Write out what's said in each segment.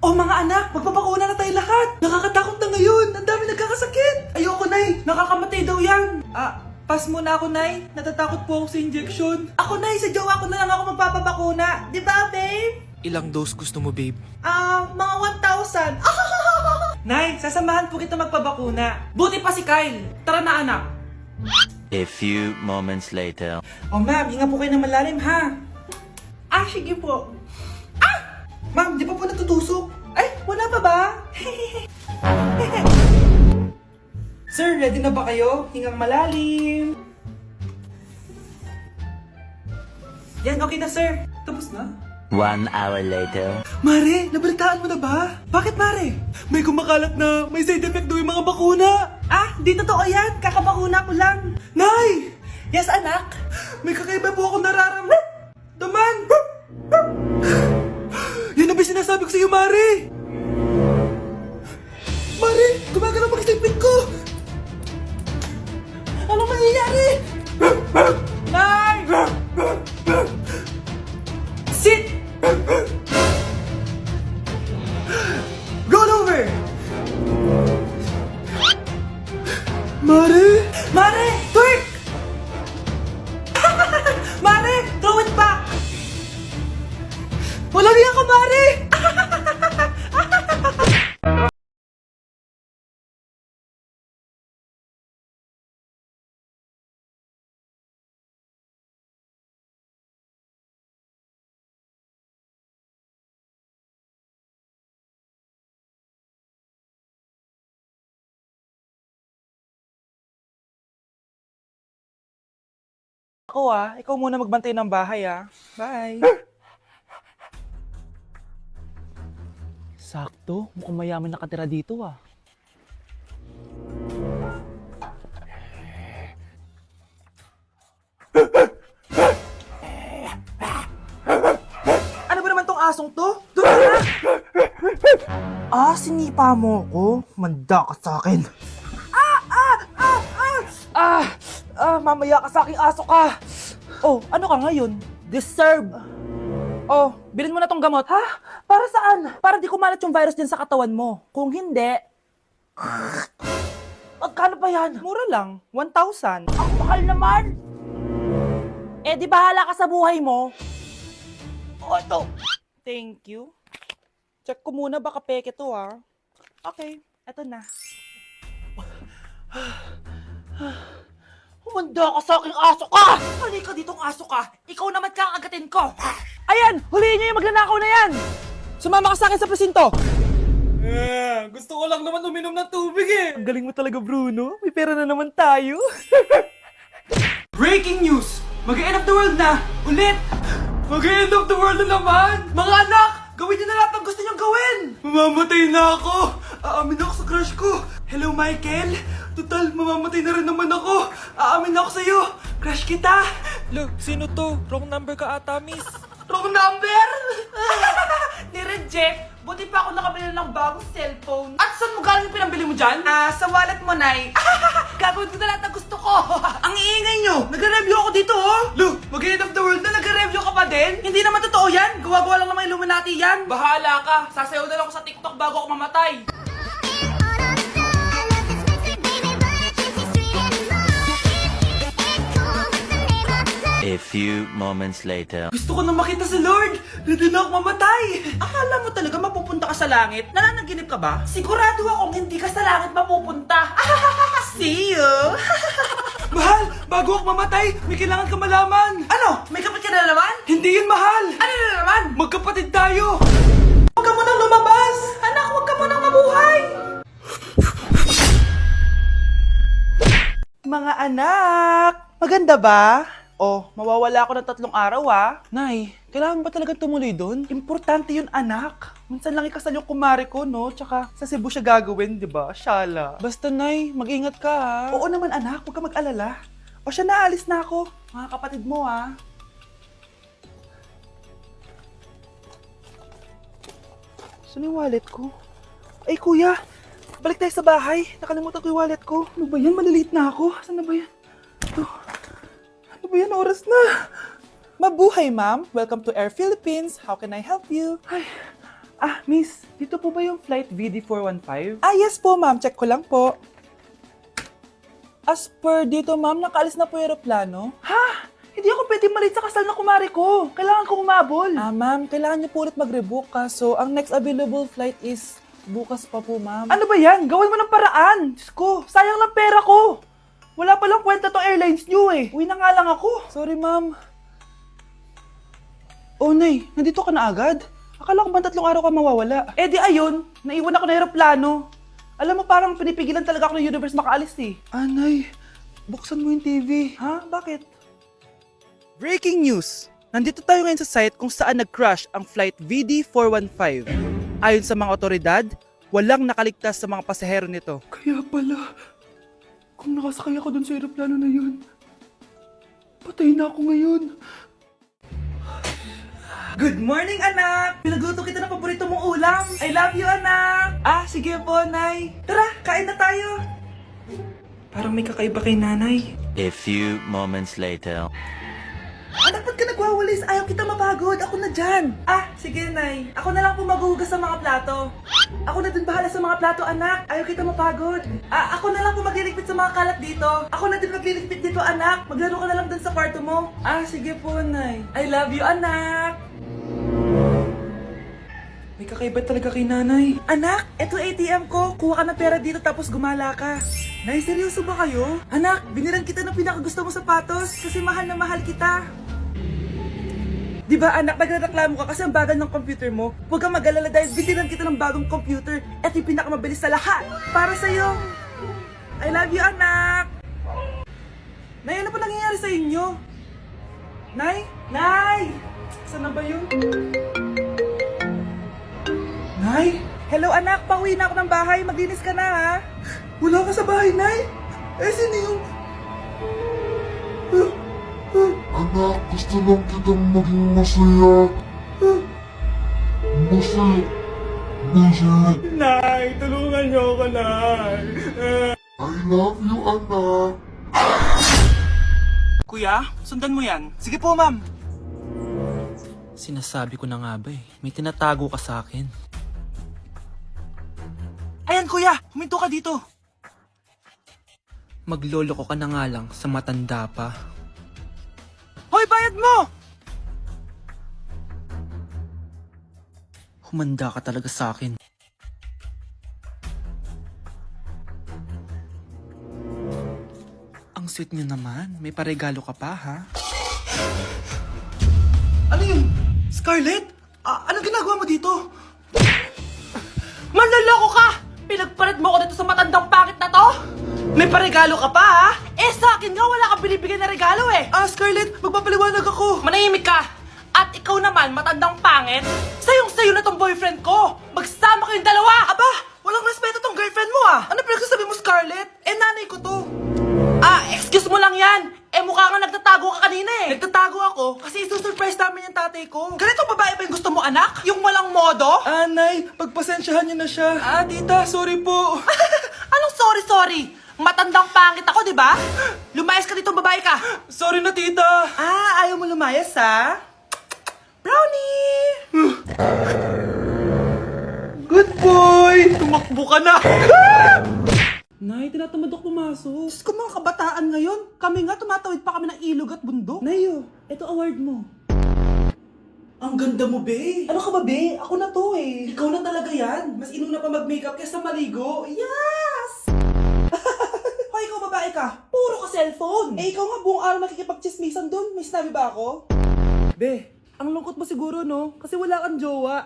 Oh mga anak, magpapakuna na tayo lahat. Nakakatakot na ngayon. Ang dami nagkakasakit. Ayoko, Nay. Nakakamatay daw yan. Pass muna ako, Nay. Natatakot po ako sa injection. Ako, Nay. Sa jowa ko na lang ako magpapabakuna. Di ba, babe? Ilang dose gusto mo, babe? Mga 1,000. Nay, sasamahan po kita magpabakuna. Buti pa si Kyle. Tara na, anak. A few moments later. Oh, ma'am, hinga po kayo ng malalim, ha? Sige po. Ma'am, di pa po natutusok? Ay, wala pa ba? Sir, ready na ba kayo? Hingang malalim. Yan, okay na, sir. Tapos na? 1 hour later. Mare, nabalitaan mo na ba? Bakit, Mare? May kumakalat na may side effect daw yung mga bakuna. Di totoo yan. Kakabakuna ko lang. Nay! Yes, anak? May kakaiba po ako nararamdaman. Yan ang ba sinasabi ko sa iyo, Mare? Mare, gumagalaw mag-stipid ko. Anong mangyayari? Nay! Sit! Roll over! Mare! Mare! Twerk! Mare! Throw it back! Walang yan ka, Mare! Ako ikaw muna magbantay ng bahay Bye. Sakto, mukhang mayaman nakatira dito Ano ba naman tong asong to? Doon na! Sinipa mo ko? Manda ka sa akin. Mamaya ka sa aking aso ka. Oh, ano ka ngayon? Deserve. Oh, bilhin mo na tong gamot. Ha? Para saan? Para di kumalat yung virus din sa katawan mo. Kung hindi... Magkano pa yan? Mura lang. 1,000. Ang mahal naman! Di bahala ka sa buhay mo. Ito. Thank you. Check ko muna, baka peke to Okay, eto na. Humanda ka sa aking aso ka! Halika ditong aso ka! Ikaw naman kakagatin ko! Ayan! Huliin niyo yung magnanakaw na yan! Sumama ka sa akin sa presinto! Gusto ko lang naman uminom ng tubig Ang galing mo talaga, Bruno. May pera na naman tayo. Breaking news! Mag-end of the world na! Ulit! Mag-end of the world na naman! Mga anak! Gawin niyo na lahat ng gusto niyong gawin! Mamamatay na ako! Aamin ako sa crush ko! Hello, Michael! Total, mamamatay na rin naman ako! Aamin ako sa'yo! Crush kita! Look, sino to? Wrong number ka ata, miss. Wrong number! Ni-reject! Buti pa ako nakabili ng bagong cellphone. At saan mo galing yung pinambili mo dyan? Sa wallet mo, Nay. Gagawin ko na lahat ng gusto ko. Ang iingay nyo! Nagre-review ako dito, Look, mag-end of the world na nagre-review ka pa din? Hindi naman totoo yan. Gawa-gawa lang naman Illuminati yan. Bahala ka. Sasayaw na lang ako sa TikTok bago ako mamatay. A few moments later. Gusto ko na makita si Lord! Ready na ako mamatay! Akala mo talaga mapupunta ka sa langit? Nananaginip ka ba? Sigurado akong hindi ka sa langit mapupunta! See you! Mahal! Bago ako mamatay, may kailangan ka malaman! Ano? May kapatid ka na naman? Hindi yun, mahal! Ano na naman? Magkapatid tayo! Huwag ka munang lumabas! Anak, huwag ka munang mabuhay! Mga anak! Maganda ba? Oh, mawawala ako ng 3 araw Nay, kailangan ba talaga tumuloy doon? Importante yun, anak. Minsan lang ikasal yung kumare ko, no? Tsaka sa Cebu siya gagawin, di ba? Shala. Basta, Nay, mag-ingat ka Oo naman, anak. Huwag ka mag-alala. O siya, naalis na ako. Mga kapatid mo, Saan yung wallet ko? Ay, kuya. Balik tayo sa bahay. Nakalimutan ko yung wallet ko. Ano ba yan? Maliliit na ako. Saan na ba yan? Ito. Ano ba yan? Oras na. Mabuhay, ma'am. Welcome to Air Philippines. How can I help you? Ay, miss. Dito po flight VD415? Ah, yes po ma'am. Check ko lang po. As per dito ma'am, nakaalis na po yung aeroplano. Ha? Hindi ako pwede malit sa kasal na kumari ko. Kailangan ko umabol. Ah ma'am, kailangan niyo po ulit mag-rebook so ang next available flight is bukas pa po ma'am. Ano ba yan? Gawin mo ng paraan. Diyos ko, sayang lang pera ko. Wala palang kwenta tong airlines nyo eh. Uwi na nga lang ako. Sorry ma'am. Oh, Nay, nandito ka na agad? Akala ko ba 3 araw ka mawawala? Eh di ayun, naiwan ako ng aeroplano. Alam mo, parang pinipigilan talaga ako ng universe makaalis eh. Anay, buksan mo yung TV. Ha? Bakit? Breaking news! Nandito tayo ngayon sa site kung saan nag-crash ang flight VD415. Ayon sa mga otoridad, walang nakaligtas sa mga pasahero nito. Kaya pala, kung nakasakay ako dun sa aeroplano na yun, patay na ako ngayon. Good morning, anak! Pinagluto kita ng paborito mong ulam. I love you, anak! Ah, sige po, Nay. Tara, kain na tayo. Parang may kakaiba kay nanay. A few moments later. Anak, ba't ka nagwawalis? Ayaw kita mapagod. Ako na dyan. Ah, sige, Nay. Ako na lang po maghuhugas sa mga plato. Ako na din bahala sa mga plato, anak. Ayaw kita mapagod. Ah, ako na lang po magliligpit sa mga kalat dito. Ako na din magliligpit dito, anak. Maglaro ka na lang dun sa kwarto mo. Ah, sige po, Nay. I love you, anak. May kakaiba talaga kay nanay. Anak, eto ATM ko. Kuha ka ng pera dito tapos gumala ka. Nay, seryoso ba kayo? Anak, binilan kita ng pinakagusto mong sapatos kasi mahal na mahal kita. Di ba anak, nagreklamo ka kasi ang bagal ng computer mo? Huwag kang mag-alala dahil binilan kita ng bagong computer. Eto yung pinakamabilis sa lahat. Para sa'yo. I love you, anak. Nay, ano pa nangyayari sa inyo? Nay? Nay! Saan na ba yun? Nay? Hello anak, pauwi na ako ng bahay. Maglinis ka na ha. Wala ka sa bahay, Nay? Eh, sino yung... Anak, gusto lang kitang maging masaya. Masaya. Masaya. Nay, tulungan niyo ako, Nay. I love you, anak. Kuya, sundan mo yan. Sige po, ma'am. Sinasabi ko na nga ba may tinatago ka sa akin. Ayan, kuya. Huminto ka dito. Maglolo ko ka na nga lang sa matanda pa. Hoy, bayad mo! Humanda ka talaga sa akin. Ang sweet niyo naman. May paregalo ka pa, ha? Ano yun? Scarlett? Anong ginagawa mo dito? Manloloko ka! Pinagpalit mo ako dito sa matandang pangit na to? May paregalo ka pa, ha? Eh, sa akin nga wala kang binibigay na regalo, eh. Ah, Scarlett, magpapaliwanag ako. Manahimik ka. At ikaw naman, matandang pangit. Sayong-sayo na tong boyfriend ko. Magsama kayong dalawa. Aba, walang respeto tong girlfriend mo, ah. Ano pinagsasabi mo, Scarlett? Eh, nanay ko to. Ah, excuse mo lang yan. Eh, mukha nga nagtatago ka kanina eh. Nagtatago ako kasi isusurprise namin yung tatay ko. Ganitong babae ba yung gusto mo, anak? Yung walang modo? Anay, pagpasensyahan niyo na siya. Ah, tita, sorry po. Anong sorry? Matandang pangit ako, di ba? Lumayas ka dito, babae ka. Sorry na, tita. Ah, ayaw mo lumayas, ha? Brownie! Good boy! Tumakbo ka na! Nay, tinatamad ako pumasok. Diyos ko, mga kabataan ngayon. Kami nga, tumatawid pa kami ng ilog at bundok. Nayo, ito award mo. Ang ganda mo, be. Ano ka ba, be? Ako na to, eh. Ikaw na talaga yan. Mas inuna pa mag-makeup kaysa maligo. Yes! Hoy, ikaw babae ka. Puro ka cellphone. Eh, ikaw nga buong araw nakikipag-chismisan doon. May sinabi ba ako? Be, ang lungkot mo siguro, no? Kasi wala kang jowa.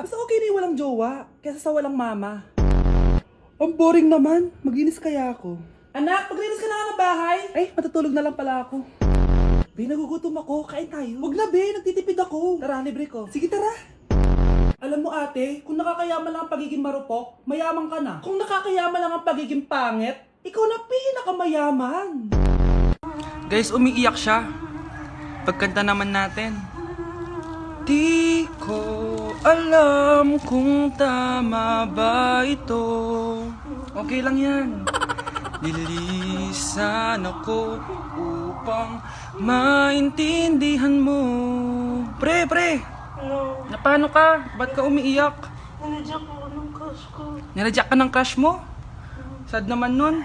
Mas okay na yung walang jowa kaysa sa walang mama. Ang boring naman. Maglinis kaya ako. Anak, maglinis ka na nga ng bahay. Ay, matutulog na lang pala ako. Be, nagugutom ako. Kain tayo. Huwag na, be. Nagtitipid ako. Tara, libre ko. Sige, tara. Alam mo, ate, kung nakakayaman lang ang pagiging marupok, mayaman ka na. Kung nakakayaman lang ang pagiging pangit, ikaw na pinakamayaman. Guys, umiiyak siya. Pagkanta naman natin. Di ko alam kung tama ba ito. Okay lang yan. Nililisan ako upang maintindihan mo. Pre! Na paano ka? Ba't ka umiiyak? Nanadyak ako ng crush ko. Nireject ka ng crush mo? Sad naman nun.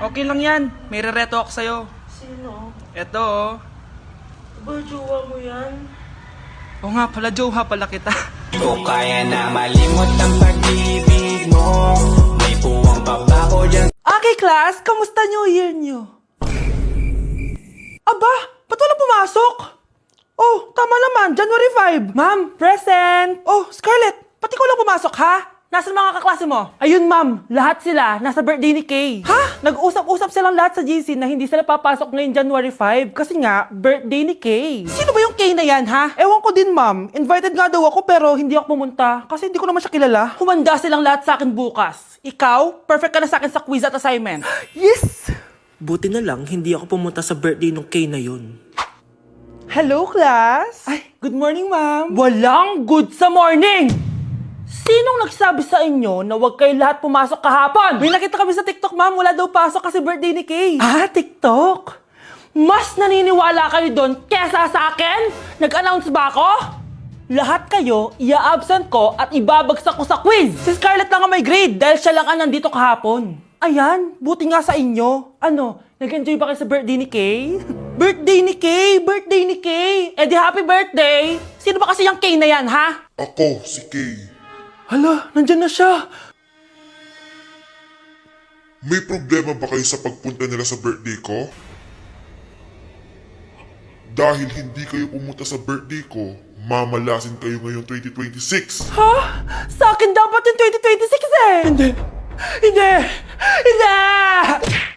Okay lang yan. May rereto ako sa'yo. Sino? Eto oh. Ba, jowa mo yan? Oo nga pala, jowa pala kita. Ko kaya na malimot ang pag-ibig mo. May puwang babako dyan. Okay, class, kamusta New Year nyo? Aba, ba't wala pumasok? Oh, tama naman, January 5. Ma'am, present. Oh, Scarlett, pati ko lang pumasok, ha? Nasaan mga kaklase mo? Ayun, ma'am. Lahat sila nasa birthday ni Kay. Ha? Nag-usap-usap silang lahat sa GC na hindi sila papasok ngayong January 5 kasi nga, birthday ni Kay. Sino ba yung Kay na yan, ha? Ewan ko din, ma'am. Invited nga daw ako pero hindi ako pumunta kasi hindi ko naman siya kilala. Humanda silang lahat sa akin bukas. Ikaw, perfect ka na sa akin sa quiz at assignment. Yes! Buti na lang, hindi ako pumunta sa birthday nung Kay na yun. Hello, class! Ay, good morning, ma'am. Walang good sa morning! Sinong nagsabi sa inyo na huwag kayo lahat pumasok kahapon? May nakita kami sa TikTok, ma'am. Wala daw pasok kasi birthday ni Kay. Ah, TikTok? Mas naniniwala kayo doon kesa sa akin? Nag-announce ba ako? Lahat kayo, ia-absent ko at ibabagsak ko sa quiz. Si Scarlett lang ang may grade dahil siya lang ang nandito kahapon. Ayan, buti nga sa inyo. Ano, nag-enjoy ba kayo sa birthday ni Kay? Birthday ni Kay! Birthday ni Kay! Eh di happy birthday! Sino ba kasi yung Kay na yan, ha? Ako, si Kay. Hala, nandyan na siya. May problema ba kayo sa pagpunta nila sa birthday ko? Dahil hindi kayo pumunta sa birthday ko, mamalasin kayo ngayong 2026. Ha? Sa akin dapat yung 2026 eh! Hindi! Hindi! Hindi!